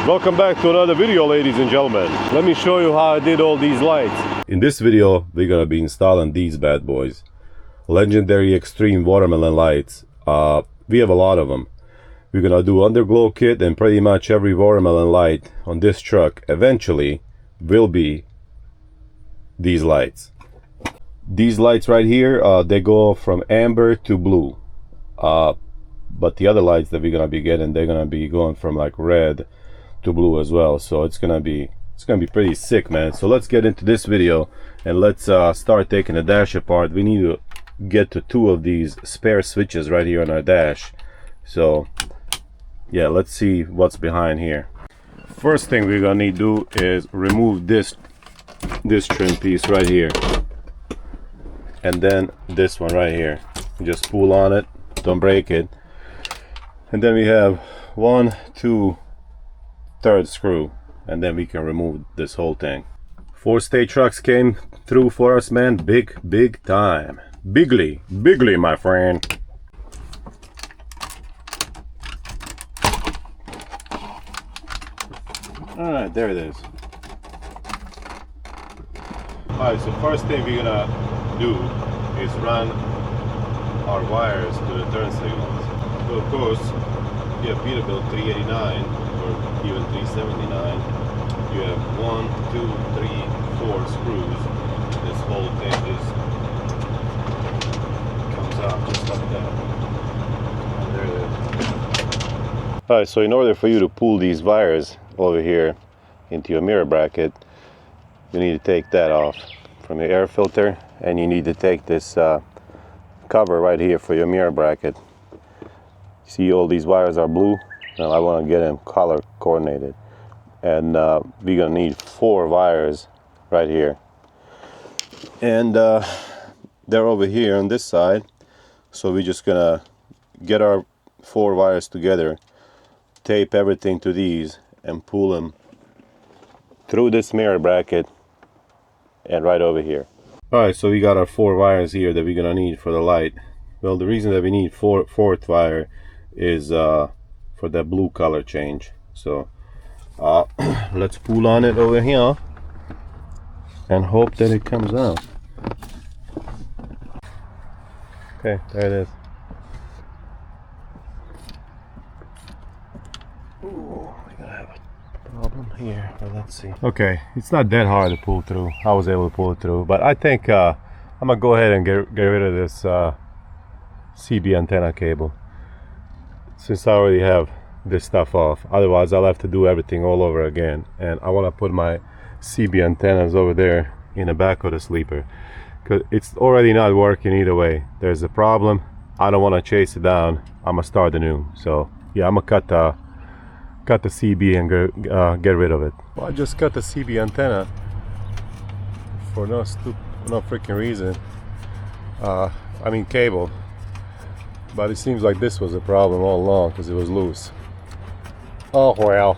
Welcome back to another video, ladies and gentlemen. Let me show you how I did all these lights. In this video, we're gonna be installing these bad boys. Legendary Extreme Watermelon lights. We have a lot of them. We're gonna do Underglow kit, and pretty much every watermelon light on this truck eventually will be these lights. These lights right here, they go from amber to blue. But the other lights that we're gonna be getting, they're gonna be going from like red to blue as well. So it's gonna be pretty sick, man. So let's get into this video and let's start taking the dash apart. We need to get to 2 of these spare switches right here on our dash. So yeah, let's see what's behind here. First thing we're gonna need to do is remove this trim piece right here, and then this one right here. Just pull on it, don't break it. And then we have 1, 2, 3rd screw, and then we can remove this whole thing. 4-stage trucks came through for us, man. Big time. Bigly, my friend. Alright, there it is. Alright, so first thing we're gonna do is run our wires to the turn signals. So of course, you have Peterbilt 389 or even 379. You have 1, 2, 3, 4 screws. This whole thing just comes out just like that. And there it is. Alright, so in order for you to pull these wires over here into your mirror bracket, you need to take that off from your air filter, and you need to take this cover right here for your mirror bracket. See, all these wires are blue. Now I want to get them color coordinated, and we're gonna need 4 wires right here, and they're over here on this side. So we're just gonna get our 4 wires together, tape everything to these, and pull them through this mirror bracket and right over here. Alright, so we got our 4 wires here that we're gonna need for the light. Well, the reason that we need 4th wire is for that blue color change. So let's pull on it over here and hope that it comes out. Okay, there it is. Ooh, we're gonna have a problem here, but let's see. Okay, it's not that hard to pull through. I was able to pull it through, but I think I'm gonna go ahead and get rid of this CB antenna cable, since I already have this stuff off. Otherwise I'll have to do everything all over again, and I want to put my CB antennas over there in the back of the sleeper, because it's already not working either way. There's a problem. I don't want to chase it down. I'm gonna start anew. So yeah, I'm gonna cut the CB and get rid of it. Well, I just cut the CB antenna for no freaking reason. I mean cable. But it seems like this was a problem all along because it was loose. Oh well.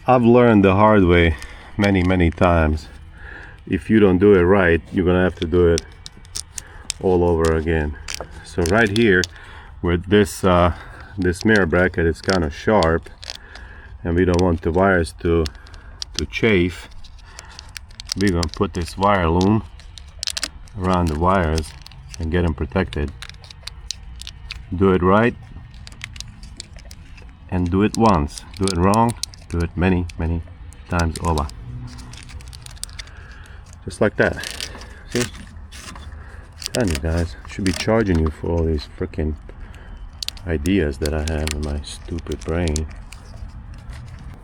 I've learned the hard way many times. If you don't do it right, you're gonna have to do it all over again. So right here, where this mirror bracket is kind of sharp, and we don't want the wires to chafe, we're gonna put this wire loom around the wires and get them protected. Do it right and do it once. Do it wrong, do it many times over. Just like that. See? Telling you guys, I should be charging you for all these freaking ideas that I have in my stupid brain.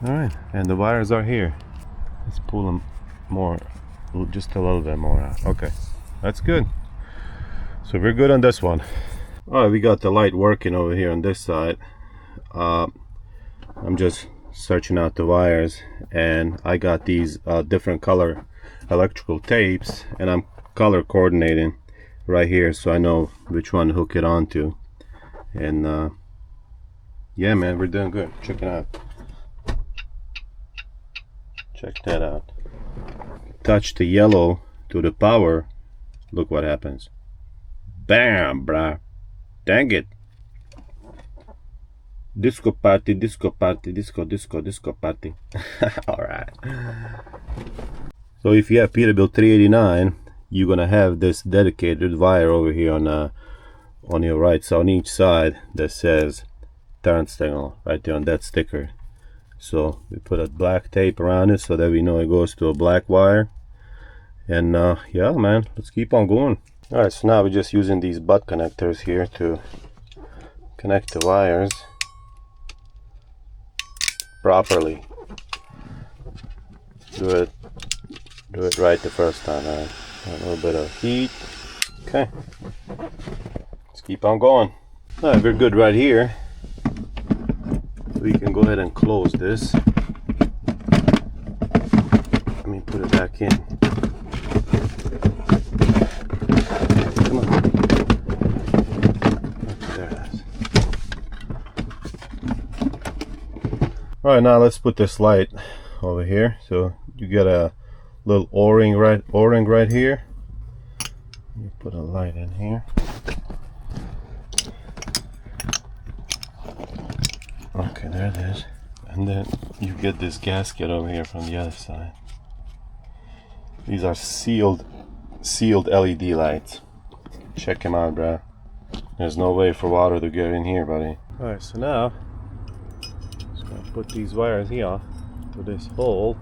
Alright, and the wires are here. Let's pull them more, just a little bit more out. Okay, that's good. So we're good on this one. Alright, we got the light working over here on this side. I'm just searching out the wires, and I got these different color electrical tapes, and I'm color coordinating right here so I know which one to hook it onto. And yeah, man, we're doing good. Check it out. Check that out. Touch the yellow to the power. Look what happens. Bam, bruh. Dang it. Disco party, disco party, disco, disco, disco party. Alright. So if you have Peterbilt 389, you're gonna have this dedicated wire over here on your right, so on each side that says turn signal right there on that sticker. So we put a black tape around it so that we know it goes to a black wire. And yeah, man, let's keep on going. Alright, so now we're just using these butt connectors here to connect the wires properly. Do it right the first time, man. A little bit of heat. Okay, let's keep on going. All right, we're good right here. We can go ahead and close this. Let me put it back in. Come on. There it is. All right, now let's put this light over here. So you get a little O-ring right here. You put a light in here. Okay, there it is. And then you get this gasket over here from the other side. These are sealed LED lights. Check them out, bro. There's no way for water to get in here, buddy. Alright, so now just gonna put these wires here to this hole.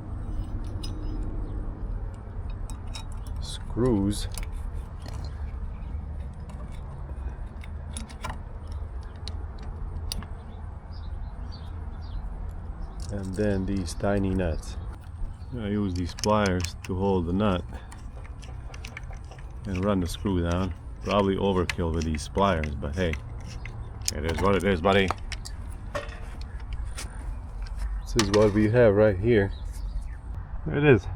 Screws. And then these tiny nuts. I use these pliers to hold the nut and run the screw down. Probably overkill with these pliers, but hey, it is what it is, buddy. This is what we have right here. There it is.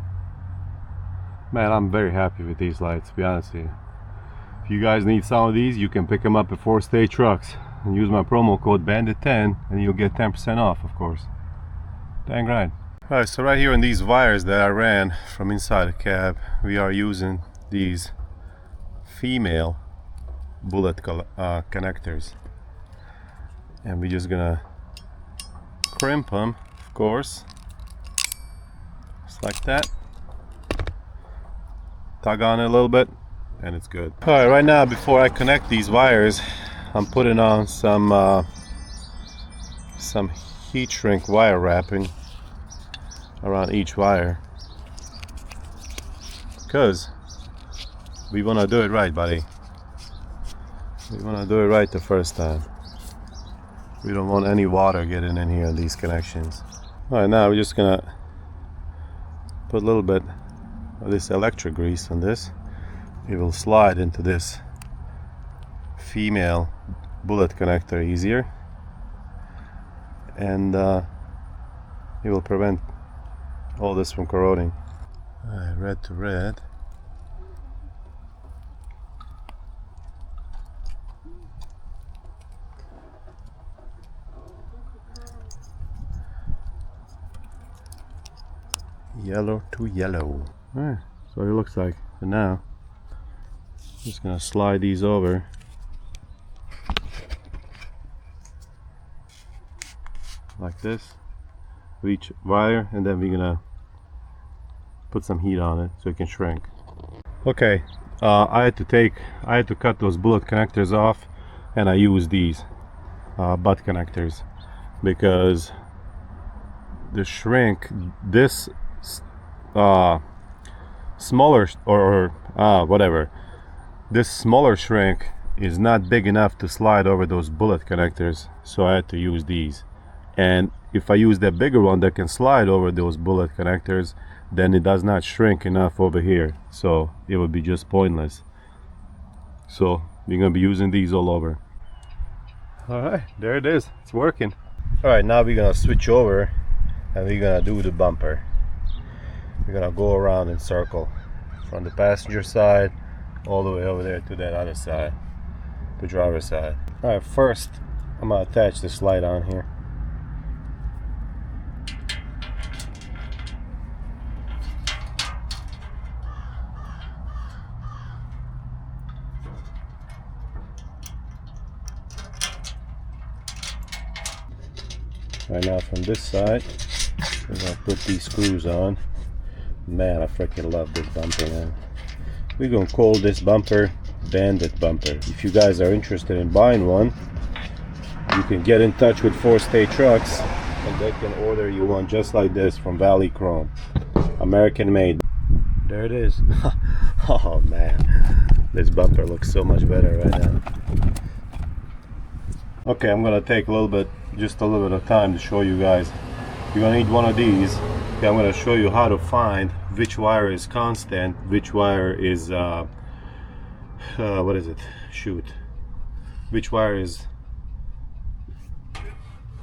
Man, I'm very happy with these lights, to be honest with you. If you guys need some of these, you can pick them up at 4 State Trucks and use my promo code Bandit10 and you'll get 10% off, of course. Dang right. Alright, so right here on these wires that I ran from inside the cab, we are using these female bullet connectors. And we're just gonna crimp them, of course. Just like that. Tug on it a little bit, and it's good. Alright, right now before I connect these wires, I'm putting on some heat shrink wire wrapping around each wire, because we want to do it right, buddy. We want to do it right the first time. We don't want any water getting in here in these connections. Alright, now we're just gonna put a little bit of this electric grease on this. It will slide into this female bullet connector easier, and it will prevent all this from corroding. Alright, red to red. Yellow to yellow. Alright, so it looks like for now. Just gonna slide these over. Like this. With each wire, and then we're gonna put some heat on it so it can shrink. Okay, I had to cut those bullet connectors off, and I used these butt connectors because the shrink, this smaller whatever, this smaller shrink is not big enough to slide over those bullet connectors, so I had to use these. And if I use that bigger one that can slide over those bullet connectors, then it does not shrink enough over here, so it would be just pointless. So we're gonna be using these all over. Alright, there it is, it's working. Alright, now we're gonna switch over and we're gonna do the bumper. We're gonna go around in circle from the passenger side all the way over there to that other side, the driver's side. Alright, first I'm gonna attach this light on here. Right now from this side, we're gonna put these screws on. Man, I freaking love this bumper, man. We're gonna call this bumper Bandit bumper. If you guys are interested in buying one, you can get in touch with 4 State Trucks and they can order you one just like this from Valley Chrome. American made. There it is. Oh man, this bumper looks so much better right now. Okay, I'm gonna take just a little bit of time to show you guys. You're gonna need one of these. Okay, I'm gonna show you how to find which wire is constant, which wire is what is it? Shoot. Which wire is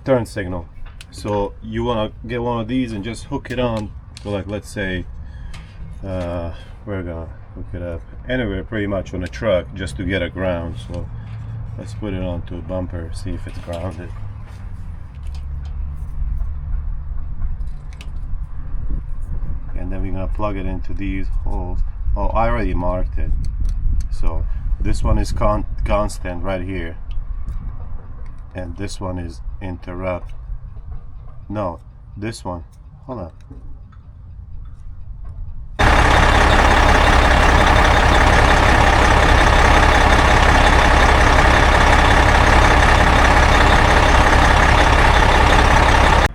turn signal. So you wanna get one of these and just hook it on to, like, let's say we're gonna hook it up anywhere pretty much on a truck just to get a ground. So let's put it onto a bumper, see if it's grounded. And then we're gonna plug it into these holes. Oh, I already marked it. So this one is constant right here, and this one is interrupt. No, this one. Hold on.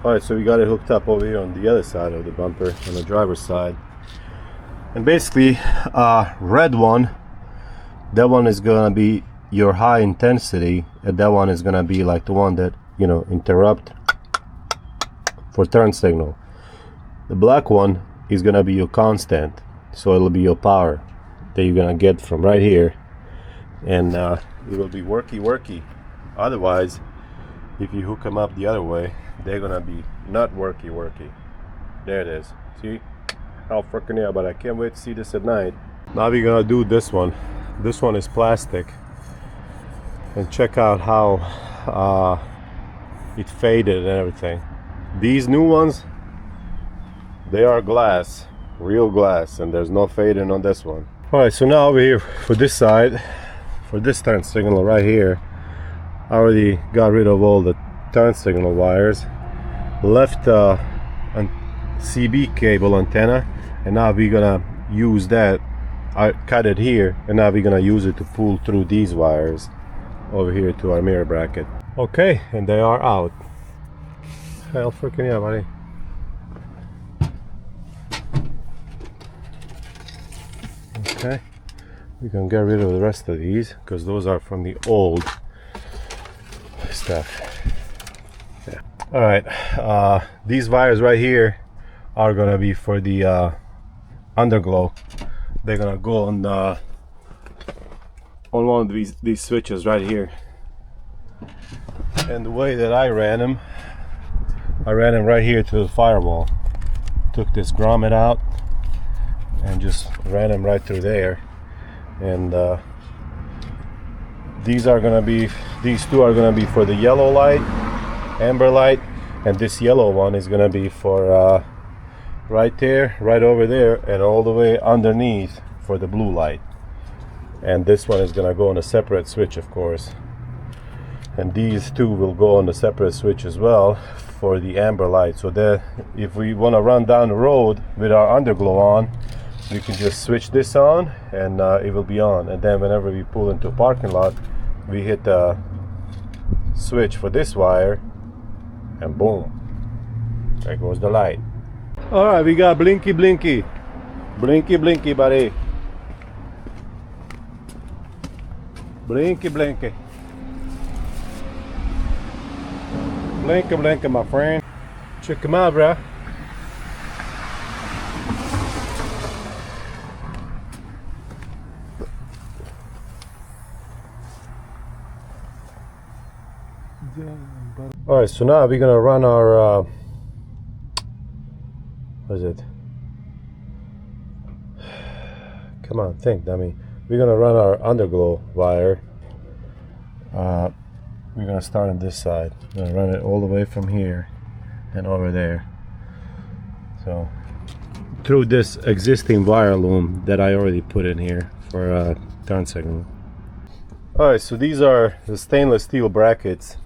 Alright, so we got it hooked up over here on the other side of the bumper, on the driver's side. And basically, red one, that one is gonna be your high intensity, and that one is gonna be like the one that, you know, interrupt for turn signal. The black one is gonna be your constant, so it'll be your power that you're gonna get from right here, and it will be worky. Otherwise, if you hook them up the other way, they're gonna be not worky. There it is. See how freaking yeah, but I can't wait to see this at night. Now we're gonna do this one. This one is plastic, and check out how it faded and everything. These new ones, they are glass, real glass, and there's no fading on this one. All right, so now over here for this side, for this turn signal right here, I already got rid of all the turn signal wires, left a CB cable antenna, and now we're gonna use that. I cut it here, and now we're gonna use it to pull through these wires over here to our mirror bracket. Okay, and they are out. Hell freaking yeah, buddy. Okay, we can get rid of the rest of these because those are from the old stuff. Yeah. All right, these wires right here are gonna be for the Underglow. They're gonna go on one of these switches right here. And the way that I ran them right here to the firewall. Took this grommet out and just ran them right through there. And these two are gonna be for the yellow light, amber light, and this yellow one is gonna be for right there, right over there, and all the way underneath for the blue light. And this one is gonna go on a separate switch, of course. And these two will go on a separate switch as well for the amber light, so that if we want to run down the road with our Underglow on, we can just switch this on and it will be on. And then whenever we pull into a parking lot, we hit the switch for this wire, and boom, there goes the light. All right, we got blinky, buddy. Blinky, blinky, my friend. Check him out, bruh. All right, so now we're gonna run our what is it? Come on, think, dummy. We're gonna run our Underglow wire. We're gonna start on this side. We're gonna run it all the way from here and over there. So through this existing wire loom that I already put in here for turn signal. All right, so these are the stainless steel brackets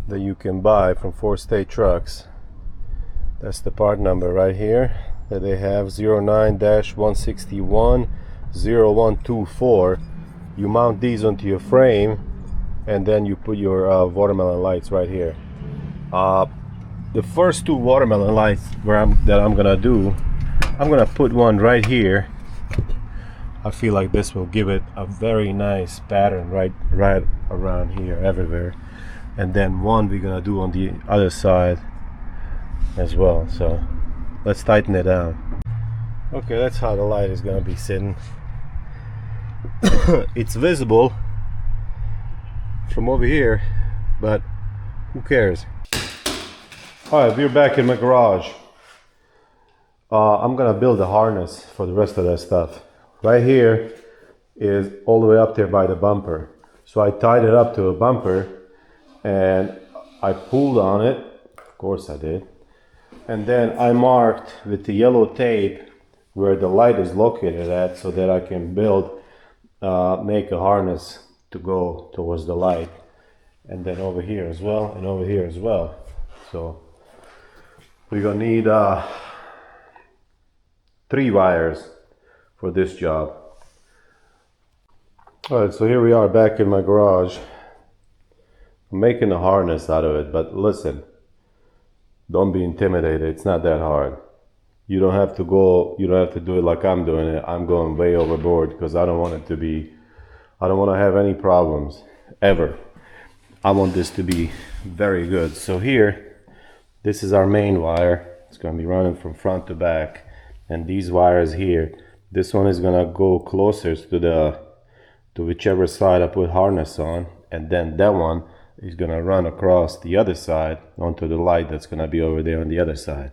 that you can buy from 4-State Trucks. That's the part number right here that they have, 09-161-0124. You mount these onto your frame, and then you put your watermelon lights right here. The first two watermelon lights that I'm gonna do, I'm gonna put one right here. I feel like this will give it a very nice pattern right around here, everywhere. And then one we're gonna do on the other side as well. So let's tighten it down. Okay, that's how the light is gonna be sitting. It's visible from over here, but who cares? Alright, we're back in my garage. I'm gonna build a harness for the rest of that stuff. Right here is all the way up there by the bumper. So I tied it up to a bumper and I pulled on it. Of course I did. And then I marked with the yellow tape where the light is located at, so that I can make a harness to go towards the light. And then over here as well, and over here as well. So we're gonna need 3 wires for this job. Alright, so here we are back in my garage. I'm making a harness out of it, but listen, don't be intimidated. It's not that hard. You don't have to do it like I'm doing it. I'm going way overboard because I don't want to have any problems ever. I want this to be very good. So here, this is our main wire. It's going to be running from front to back, and these wires here, this one is going to go closest to whichever side I put harness on, and then that one is going to run across the other side onto the light that's going to be over there on the other side.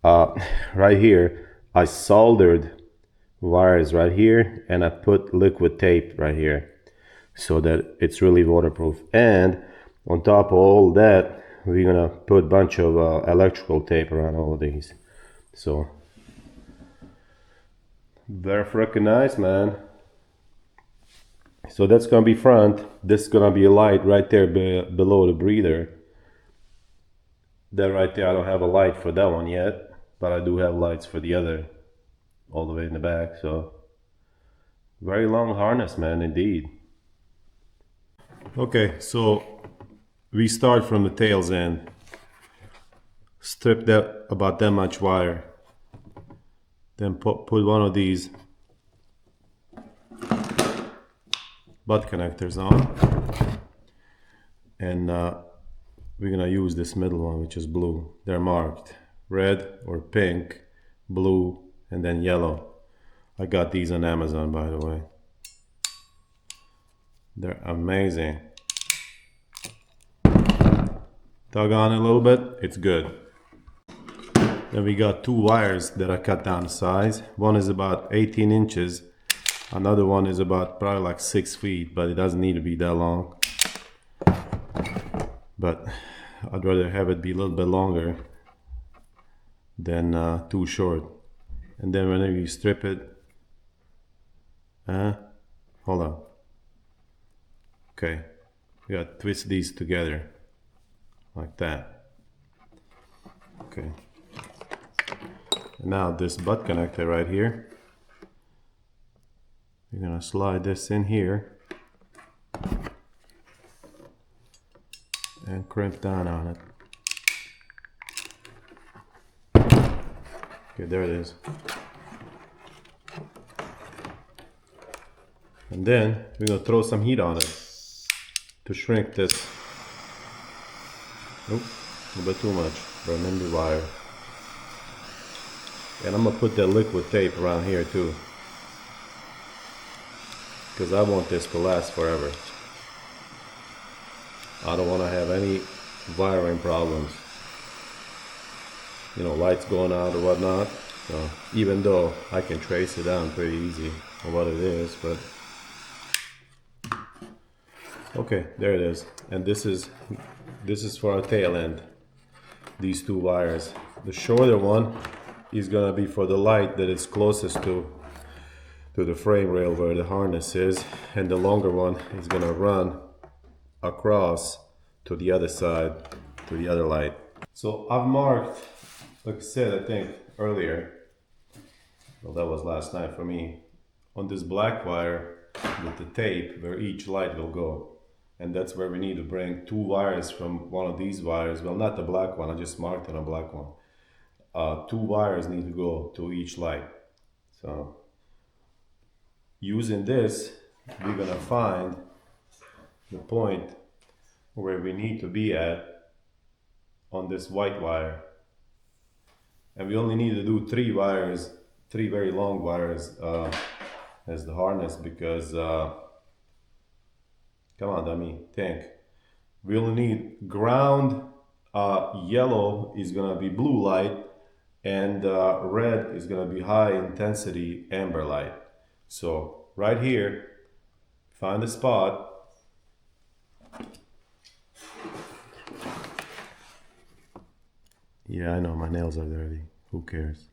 Right here I soldered wires right here, and I put liquid tape right here so that it's really waterproof. And on top of all that, we're gonna put a bunch of electrical tape around all of these. So they're freaking nice, man. So that's gonna be front. This is gonna be a light right there below the breather. That right there, I don't have a light for that one yet, but I do have lights for the other, all the way in the back. So very long harness, man, indeed. Okay, so we start from the tail's end. Strip that about that much wire, then put one of these butt connectors on, and we're gonna use this middle one, which is blue. They're marked red or pink, blue, and then yellow. I got these on Amazon, by the way. They're amazing. Tug on it a little bit, it's good. Then we got 2 wires that I cut down the size. One is about 18 inches. Another one is about probably like 6 feet, but it doesn't need to be that long. But I'd rather have it be a little bit longer than too short. And then whenever you strip it, hold on. Okay, you gotta twist these together like that. Okay. And now this butt connector right here, you're gonna slide this in here and crimp down on it. Okay, there it is. And then we're gonna throw some heat on it to shrink this. Nope, a little bit too much. Remember the wire. And I'm gonna put that liquid tape around here too, because I want this to last forever. I don't want to have any wiring problems. You know, lights going out or whatnot. So even though I can trace it down pretty easy on what it is, but okay, there it is. And this is for our tail end. These 2 wires. The shorter one is gonna be for the light that is closest to the frame rail where the harness is, and the longer one is gonna run across to the other side, to the other light. So I've marked, like I said, I think earlier, well that was last night for me, on this black wire with the tape where each light will go. And that's where we need to bring 2 wires from one of these wires. Well, not the black one, I just marked it on a black one. 2 wires need to go to each light. So using this, we're gonna find the point where we need to be at on this white wire. And we only need to do 3 wires, 3 very long wires as the harness, because come on, dummy, think. We only need ground, yellow is gonna be blue light, and red is gonna be high intensity amber light. So right here, find a spot. Yeah, I know my nails are dirty. Who cares?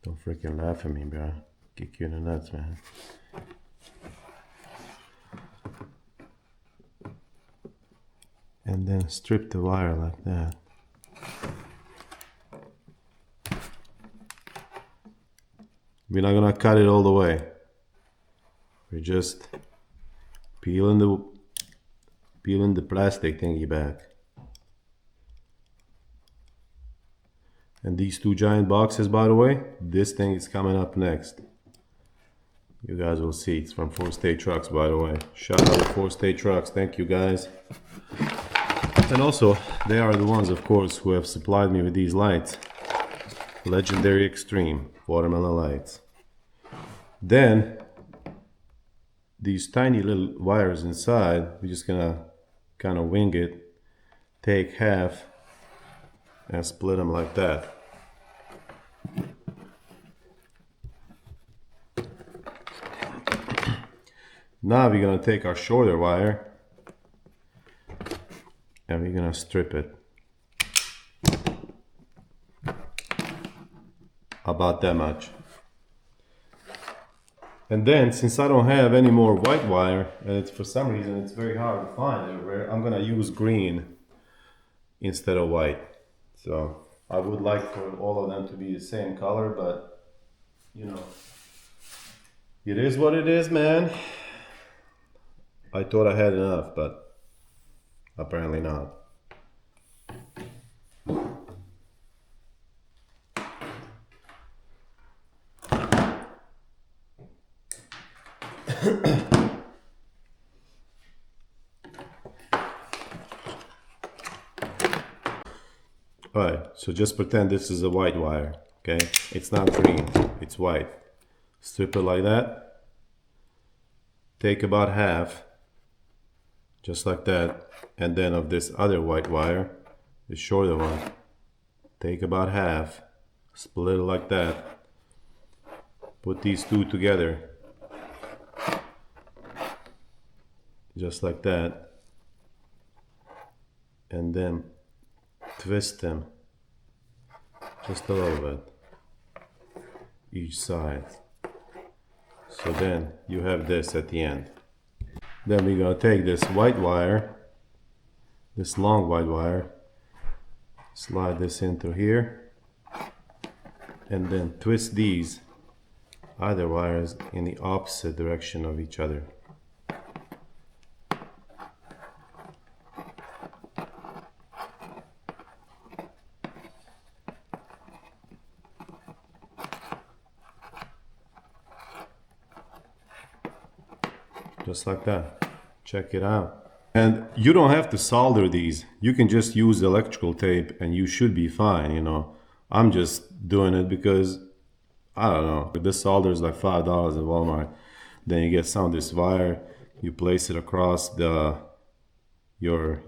Don't freaking laugh at me, bro. Kick you in the nuts, man. And then strip the wire like that. We're not gonna cut it all the way. We're just peeling the plastic thingy back. And these 2 giant boxes, by the way, this thing is coming up next. You guys will see. It's from 4 State Trucks, by the way. Shout out to 4 State Trucks. Thank you, guys. And also, they are the ones, of course, who have supplied me with these lights. Legendary Extreme watermelon lights. Then, these tiny little wires inside, we're just gonna kind of wing it, take half, and split them like that. Now we're gonna take our shorter wire and we're gonna strip it about that much. And then, since I don't have any more white wire, and it's for some reason it's very hard to find everywhere, I'm gonna use green instead of white. So I would like for all of them to be the same color, but you know, it is what it is, man. I thought I had enough, but apparently not. Alright, so just pretend this is a white wire, okay? It's not green, it's white. Strip it like that. Take about half, just like that. And then of this other white wire, the shorter one, take about half, split it like that. Put these 2 together, just like that. And then twist them just a little bit each side. So then you have this at the end. Then we're gonna take this white wire, this long white wire, slide this into here, and then twist these other wires in the opposite direction of each other. Just like that. Check it out. And you don't have to solder these. You can just use electrical tape and you should be fine, you know. I'm just doing it because, I don't know, this solder is like $5 at Walmart. Then you get some of this wire, you place it across your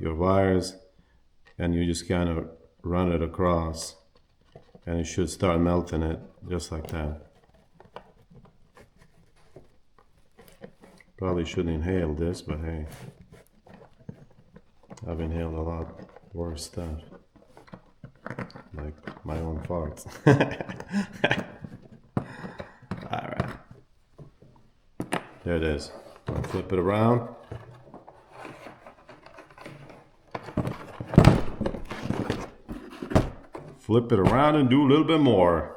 wires, and you just kind of run it across, and it should start melting it, just like that. Probably shouldn't inhale this, but hey, I've inhaled a lot worse stuff, like my own farts. Alright, there it is. I'll flip it around. flip it around and do a little bit more.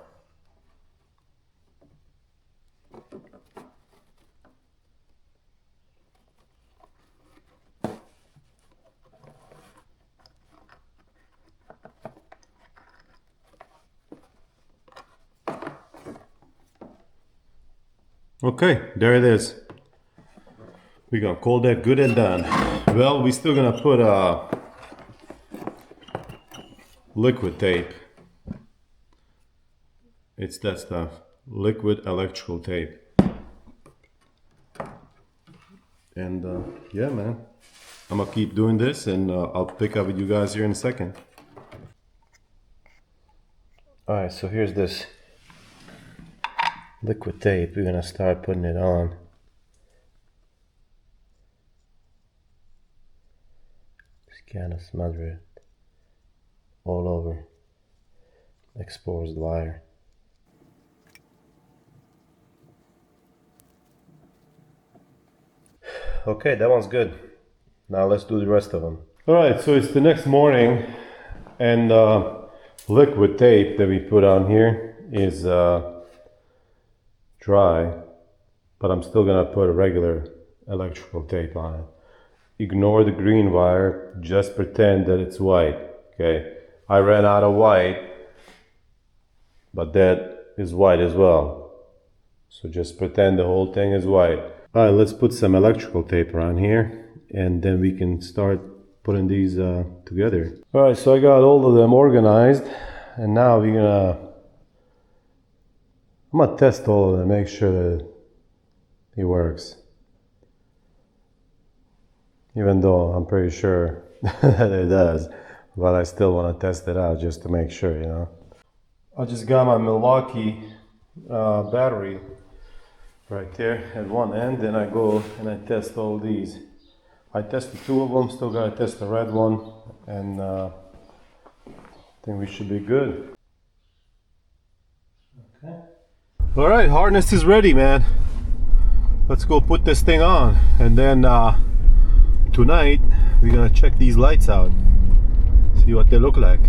Okay, there it is. We're gonna call that good and done. Well, we're still gonna put liquid tape. It's that stuff, liquid electrical tape. And yeah, man, I'm gonna keep doing this, and I'll pick up with you guys here in a second. All right, so here's this liquid tape. We're gonna start putting it on. Just kind of smother it all over, exposed wire. Okay, that one's good. Now let's do the rest of them. All right, so it's the next morning, and liquid tape that we put on here is dry, but I'm still gonna put a regular electrical tape on it. Ignore the green wire, just pretend that it's white. Okay, I ran out of white, but that is white as well, so just pretend the whole thing is white. All right, let's put some electrical tape around here, and then we can start putting these together. All right, so I got all of them organized, and now I'm gonna test all of them, make sure that it works. Even though I'm pretty sure that it does, but I still want to test it out just to make sure, you know. I just got my Milwaukee battery right there at one end, and I go and I test all these. I tested two of them, still gotta test the red one, and I think we should be good. Okay. All right, harness is ready, man. Let's go put this thing on, and then tonight we're gonna check these lights out, see what they look like.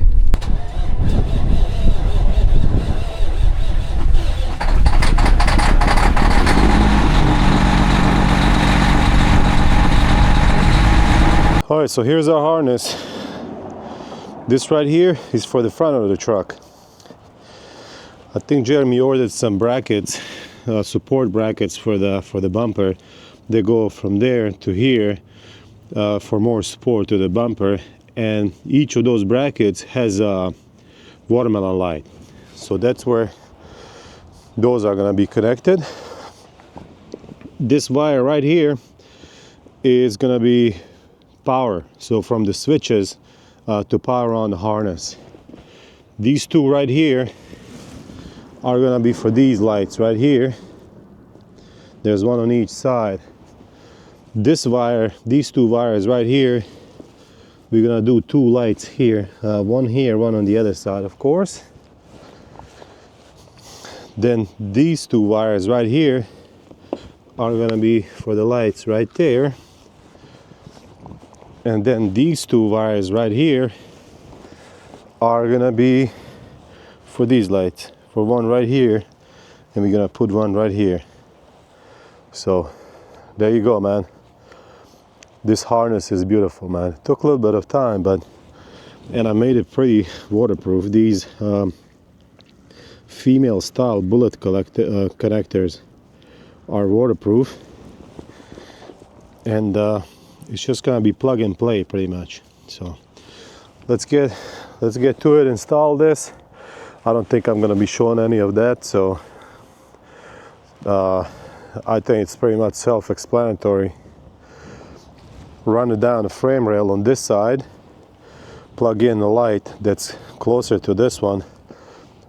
All right, so here's our harness. This right here is for the front of the truck. I think Jeremy ordered some brackets, support brackets for the bumper. They go from there to here for more support to the bumper, and each of those brackets has a watermelon light. So that's where those are gonna be connected. This wire right here is gonna be power, so from the switches to power on the harness. These two right here are gonna be for these lights right here. There's one on each side. This wire, these two wires right here, we're gonna do two lights here, one here, one on the other side, of course. Then these two wires right here are gonna be for the lights right there. And then these two wires right here are gonna be for these lights, for one right here, and we're gonna put one right here. So there you go, man. This harness is beautiful, man. It took a little bit of time, and I made it pretty waterproof. These female style bullet connectors are waterproof, and it's just gonna be plug and play pretty much. So let's get to it, install this. I don't think I'm gonna be showing any of that, so I think it's pretty much self-explanatory. Run it down the frame rail on this side, plug in the light that's closer to this one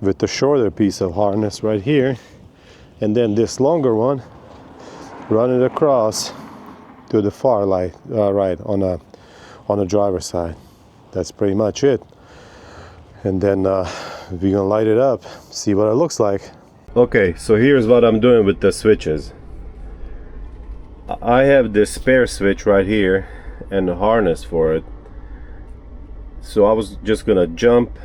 with the shorter piece of harness right here, and then this longer one, run it across to the far light, right on the driver's side. That's pretty much it. And then we're gonna light it up, see what it looks like. Okay, so here's what I'm doing with the switches. I have this spare switch right here and the harness for it. So I was just gonna jump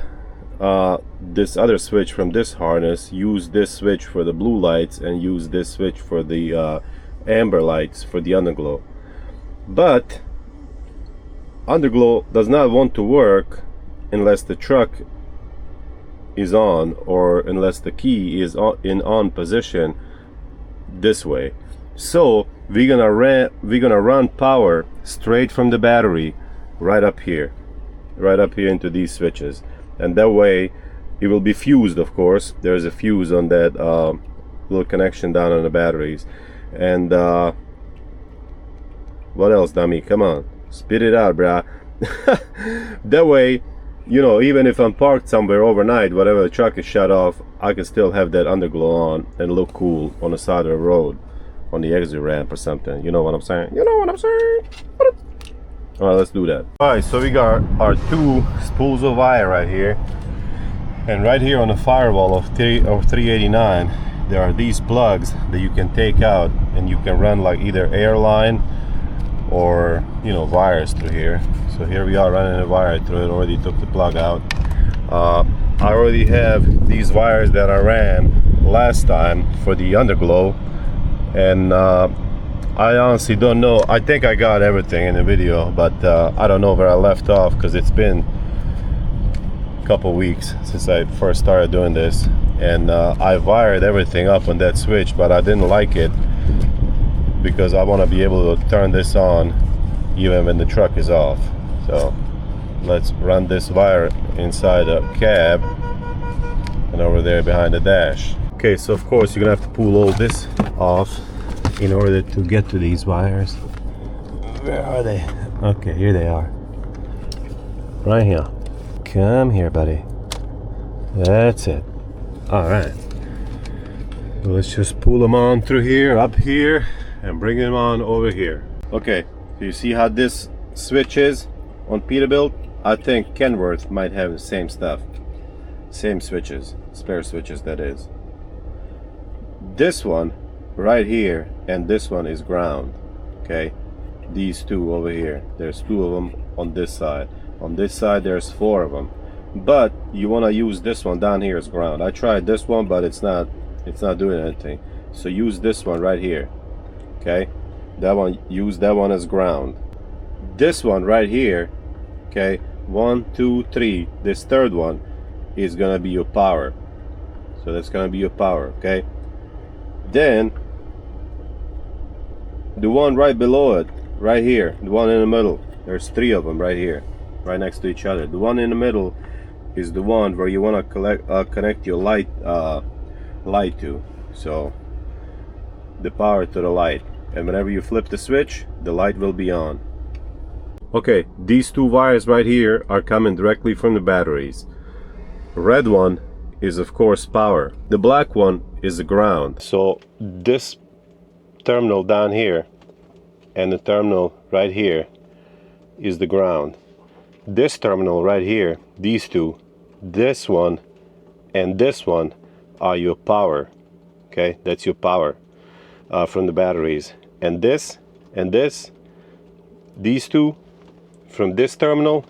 this other switch from this harness, use this switch for the blue lights, and use this switch for the amber lights for the underglow. But underglow does not want to work unless the truck is on, or unless the key is in on position this way. So we're gonna run power straight from the battery right up here into these switches, and that way it will be fused. Of course, there's a fuse on that little connection down on the batteries. And what else, dummy? Come on, spit it out, brah. That way, you know, even if I'm parked somewhere overnight, whatever, the truck is shut off, I can still have that underglow on and look cool on the side of the road, on the exit ramp or something. You know what I'm saying? You know what I'm saying? All right, let's do that. All right, so we got our 2 spools of wire right here, and right here on the firewall of 389, there are these plugs that you can take out, and you can run like either air line or, you know, wires through here. So here we are running a wire through it. Already took the plug out. I already have these wires that I ran last time for the underglow, and I honestly don't know. I think I got everything in the video, but I don't know where I left off, because it's been a couple weeks since I first started doing this, and I wired everything up on that switch, but I didn't like it because I want to be able to turn this on even when the truck is off. So let's run this wire inside the cab and over there behind the dash. Okay, so of course you're gonna have to pull all this off in order to get to these wires. Where are they? Okay, here they are. Right here. Come here, buddy. That's it. All right. Let's just pull them on through here, up here, and bring them on over here. Okay, so you see how this switch is on Peterbilt? I think Kenworth might have the same stuff. Same switches, spare switches that is. This one right here and this one is ground. Okay, these 2 over here, there's 2 of them on this side. On this side there's 4 of them, but you want to use this one down here as ground. I tried this one, but it's not doing anything. So use this one right here. Okay, that one, use that one as ground. This one right here, okay, 1 2 3, this third one is gonna be your power. So that's gonna be your power. Okay, then the one right below it, right here, the one in the middle, there's 3 of them right here, right next to each other. The one in the middle is the one where you want to connect your light to. So the power to the light, and whenever you flip the switch, the light will be on. Okay, these 2 wires right here are coming directly from the batteries. Red one is of course power. The black one is the ground. So this terminal down here and the terminal right here is the ground. This terminal right here, these 2, this one and this one, are your power. Okay, that's your power from the batteries. And this and this, these 2 from this terminal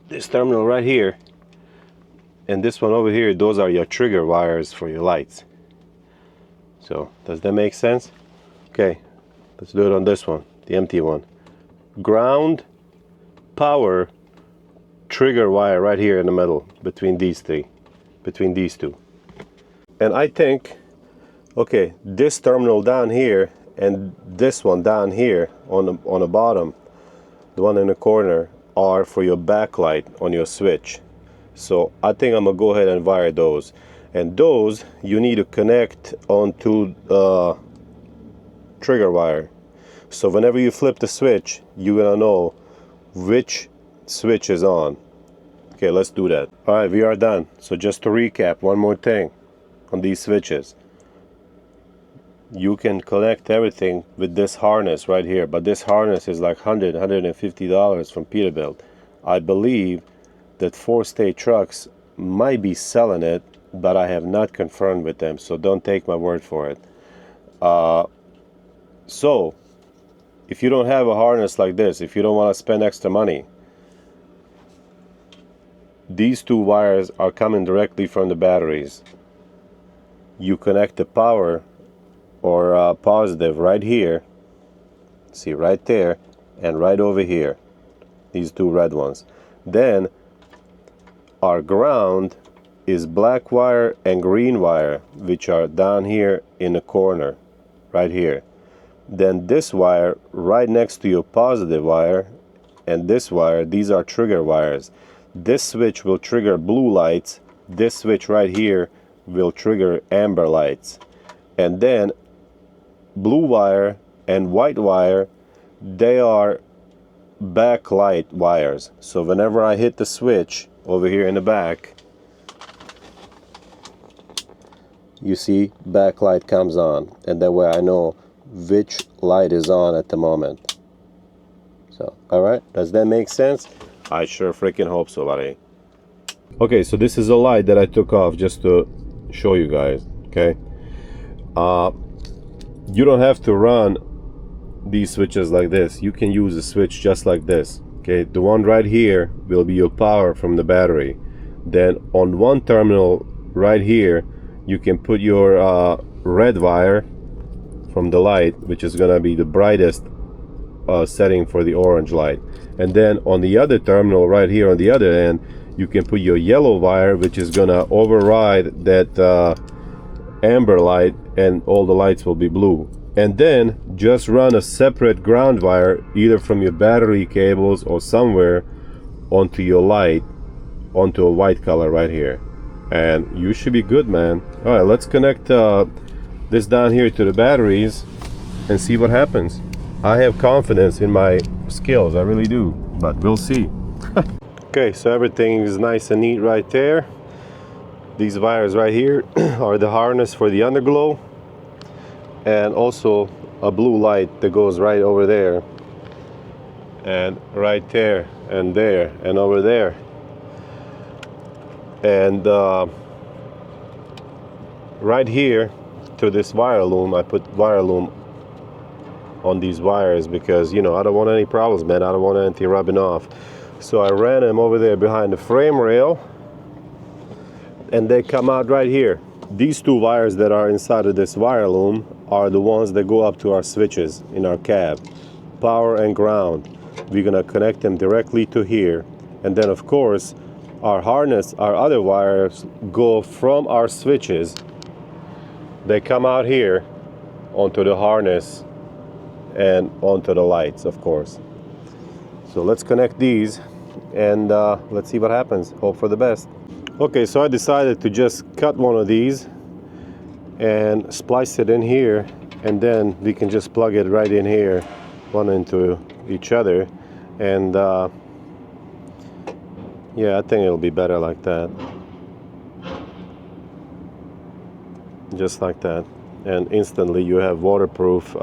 right here, and this one over here, those are your trigger wires for your lights. So does that make sense? Okay, let's do it on this one, the empty one. Ground, power, trigger wire right here in the middle between these 3, between these 2. And I think, okay, this terminal down here and this one down here on the bottom, the one in the corner, are for your backlight on your switch. So I think I'm gonna go ahead and wire those, and those you need to connect onto trigger wire. So whenever you flip the switch, you're gonna know which switch is on. Okay, let's do that. All right, we are done. So just to recap, one more thing on these switches. You can connect everything with this harness right here, but this harness is like $150 from Peterbilt. I believe that 4-state trucks might be selling it, but I have not confirmed with them, so don't take my word for it. So if you don't have a harness like this, if you don't want to spend extra money, these two wires are coming directly from the batteries. You connect the power or positive right here, see right there, and right over here, these two red ones. Then our ground is black wire and green wire, which are down here in the corner, right here. Then this wire right next to your positive wire and this wire, these are trigger wires. This switch will trigger blue lights. This switch right here will trigger amber lights. And then blue wire and white wire, they are backlight wires. So whenever I hit the switch over here in the back, you see backlight comes on, and that way I know which light is on at the moment. So, alright, does that make sense? I sure freaking hope so, buddy. Okay, so this is a light that I took off just to show you guys, okay? You don't have to run these switches like this. You can use a switch just like this, okay? The one right here will be your power from the battery. Then on one terminal right here, you can put your red wire from the light, which is gonna be the brightest setting for the orange light. And then on the other terminal right here on the other end, you can put your yellow wire, which is gonna override that amber light, and all the lights will be blue. And then just run a separate ground wire either from your battery cables or somewhere onto your light, onto a white color right here, and you should be good, man. All right, let's connect this down here to the batteries and see what happens. I have confidence in my skills, I really do, but we'll see. Okay, so everything is nice and neat right there. These wires right here are the harness for the Underglow, and also a blue light that goes right over there, and right there, and there, and over there. And right here to this wire loom, I put wire loom on these wires because, you know, I don't want any problems, man. I don't want anything rubbing off. So I ran them over there behind the frame rail, and they come out right here. These two wires that are inside of this wire loom are the ones that go up to our switches in our cab, power and ground. We're gonna connect them directly to here, and then of course our harness, our other wires go from our switches. They come out here onto the harness and onto the lights, of course. So let's connect these and let's see what happens. Hope for the best. Okay, so I decided to just cut one of these and splice it in here, and then we can just plug it right in here, one into each other, and yeah, I think it'll be better like that. Just like that. And instantly you have waterproof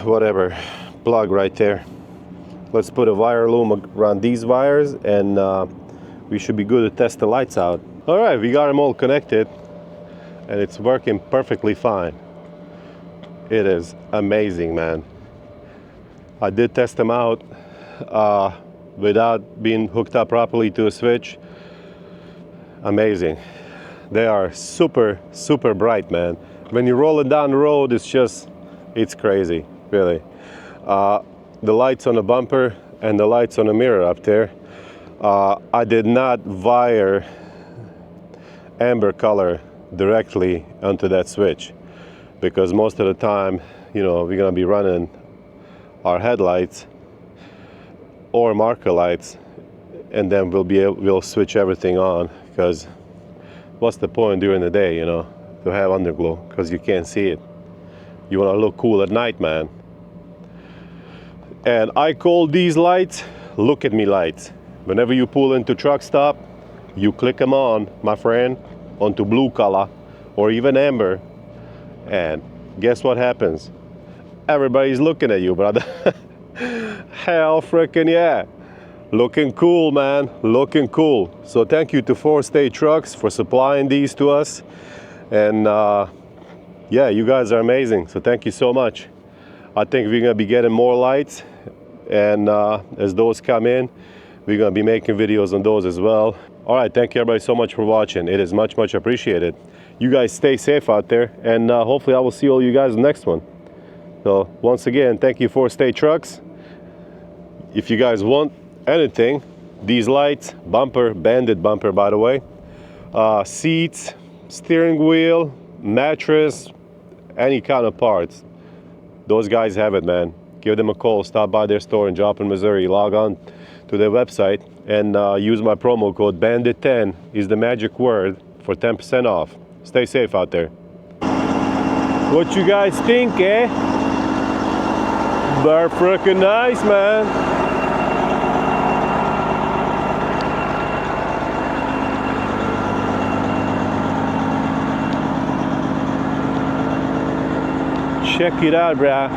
whatever plug right there. Let's put a wire loom around these wires, and we should be good to test the lights out. All right, we got them all connected and it's working perfectly fine. It is amazing, man. I did test them out without being hooked up properly to a switch. Amazing. They are super, super bright, man. When you roll it down the road, it's crazy, really. The lights on the bumper and the lights on the mirror up there, I did not wire amber color directly onto that switch, because most of the time, you know, we're gonna be running our headlights or marker lights, and then we'll switch everything on, because what's the point during the day, you know, to have underglow, because you can't see it. You want to look cool at night, man. And I call these lights look at me lights. Whenever you pull into truck stop, you click them on, my friend, onto blue color or even amber, and guess what happens? Everybody's looking at you, brother. Hell freaking yeah. Looking cool, man, looking cool. So thank you to 4 State Trucks for supplying these to us, and yeah, you guys are amazing, so thank you so much. I think we're gonna be getting more lights, and as those come in, we're gonna be making videos on those as well. All right, thank you everybody so much for watching. It is much appreciated. You guys stay safe out there, and hopefully I will see all you guys in the next one. So once again, thank you for Stay Trucks. If you guys want anything, these lights, bumper, Bandit bumper by the way, seats, steering wheel, mattress, any kind of parts, those guys have it, man. Give them a call, stop by their store in Joplin, Missouri, log on to their website and use my promo code BANDIT10 is the magic word for 10% off. Stay safe out there. What you guys think, eh? They're freaking nice, man. Check it out, brah.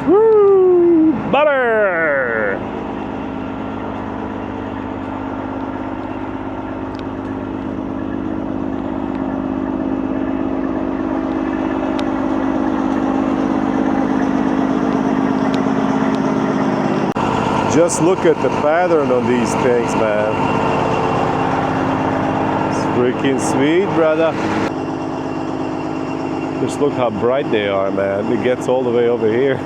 Woo! Butter! Just look at the pattern on these things, man. It's freaking sweet, brother. Just look how bright they are, man. It gets all the way over here.